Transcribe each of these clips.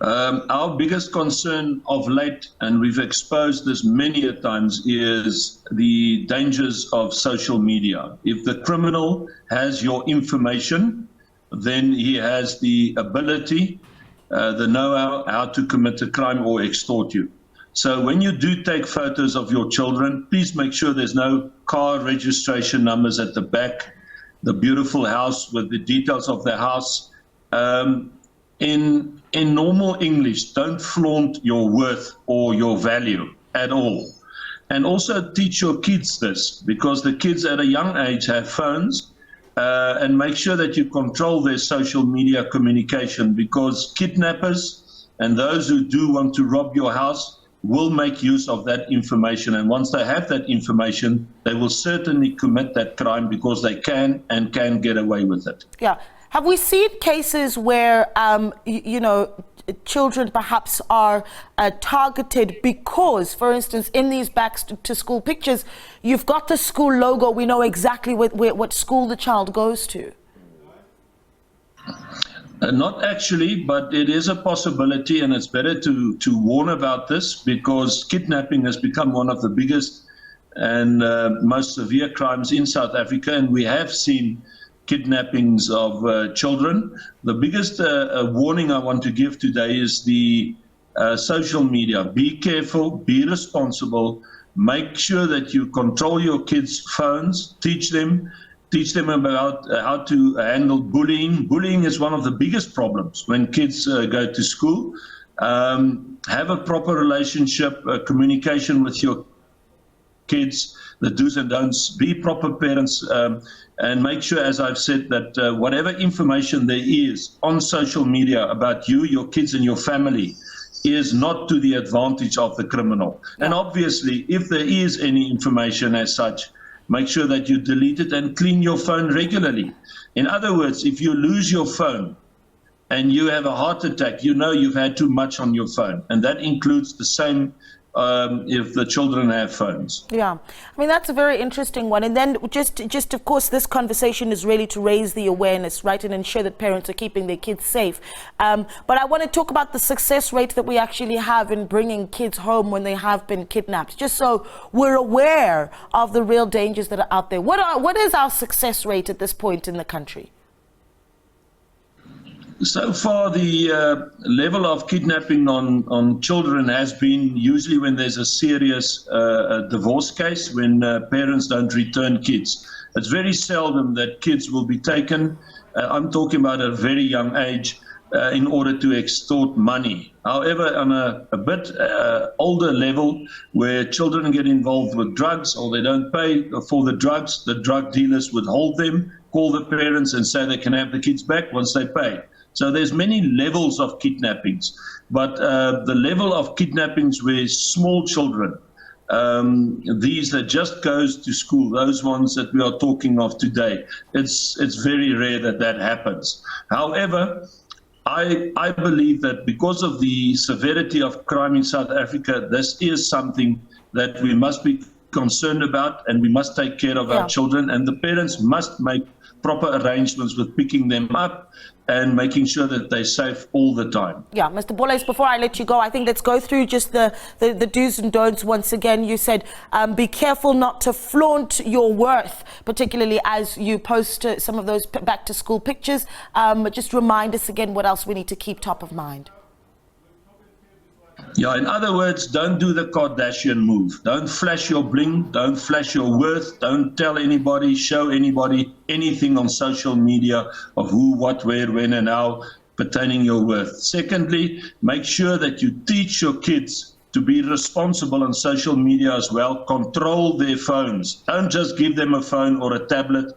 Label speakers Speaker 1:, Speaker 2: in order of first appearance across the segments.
Speaker 1: Our biggest concern of late, and we've exposed this many a times, is the dangers of social media. If the criminal has your information, then he has the ability, the know-how, how to commit a crime or extort you. So when you do take photos of your children, please make sure there's no car registration numbers at the back, the beautiful house with the details of the house. In normal English, don't flaunt your worth or your value at all. And also teach your kids this, because the kids at a young age have phones, and make sure that you control their social media communication, because kidnappers and those who do want to rob your house will make use of that information. And once they have that information, they will certainly commit that crime, because they can and can get away with it.
Speaker 2: Yeah. Have we seen cases where, children perhaps are targeted because, for instance, in these back to school pictures, you've got the school logo, we know exactly what school the child goes to?
Speaker 1: Not actually, but it is a possibility, and it's better to warn about this, because kidnapping has become one of the biggest and most severe crimes in South Africa, and we have seen kidnappings of children. The biggest warning I want to give today is the social media. Be careful, be responsible, make sure that you control your kids' phones, teach them about how to handle bullying. Bullying is one of the biggest problems when kids go to school. Have a proper relationship, communication with your kids, the do's and don'ts. Be proper parents, and make sure, as I've said, that whatever information there is on social media about you, your kids and your family is not to the advantage of the criminal. And obviously, if there is any information as such, make sure that you delete it and clean your phone regularly. In other words, if you lose your phone and you have a heart attack, you know you've had too much on your phone. And that includes the same if the children have phones.
Speaker 2: Yeah, I mean, that's a very interesting one. And then just of course, this conversation is really to raise the awareness, right, and ensure that parents are keeping their kids safe. But I want to talk about the success rate that we actually have in bringing kids home when they have been kidnapped, just so we're aware of the real dangers that are out there. What is our success rate at this point in the country?
Speaker 1: So far, the level of kidnapping on children has been usually when there's a serious divorce case, when parents don't return kids. It's very seldom that kids will be taken, I'm talking about at a very young age, in order to extort money. However, on a bit older level, where children get involved with drugs or they don't pay for the drugs, the drug dealers would hold them, call the parents and say they can have the kids back once they pay. So there's many levels of kidnappings, but the level of kidnappings where small children, these that just goes to school, those ones that we are talking of today, it's very rare that happens. However, I believe that because of the severity of crime in South Africa, this is something that we must be concerned about, and we must take care of our children, and the parents must make proper arrangements with picking them up and making sure that they're safe all the time.
Speaker 2: Yeah, Mr. Boles, before I let you go, I think let's go through just the do's and don'ts once again. You said be careful not to flaunt your worth, particularly as you post some of those back to school pictures. Just remind us again what else we need to keep top of mind.
Speaker 1: Yeah, in other words, don't do the Kardashian move. Don't flash your bling, don't flash your worth, don't tell anybody, show anybody anything on social media of who, what, where, when, and how pertaining your worth. Secondly, make sure that you teach your kids to be responsible on social media as well. Control their phones. Don't just give them a phone or a tablet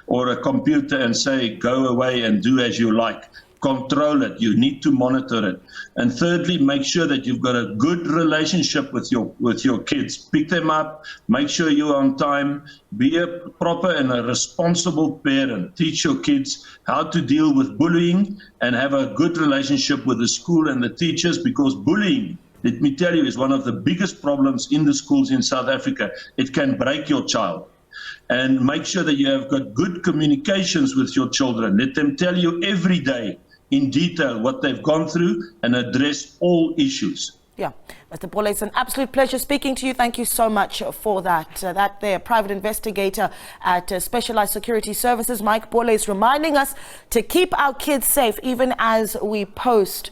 Speaker 1: or a computer and say, go away and do as you like. Control it. You need to monitor it. And thirdly, make sure that you've got a good relationship with your kids. Pick them up, make sure you're on time, be a proper and a responsible parent. Teach your kids how to deal with bullying and have a good relationship with the school and the teachers, because bullying, let me tell you, is one of the biggest problems in the schools in South Africa. It can break your child. And make sure that you have got good communications with your children. Let them tell you every day in detail what they've gone through and address all issues.
Speaker 2: Yeah, Mr. Bole, it's an absolute pleasure speaking to you. Thank you so much for that. That there, private investigator at Specialized Security Services, Mike Bole, is reminding us to keep our kids safe even as we post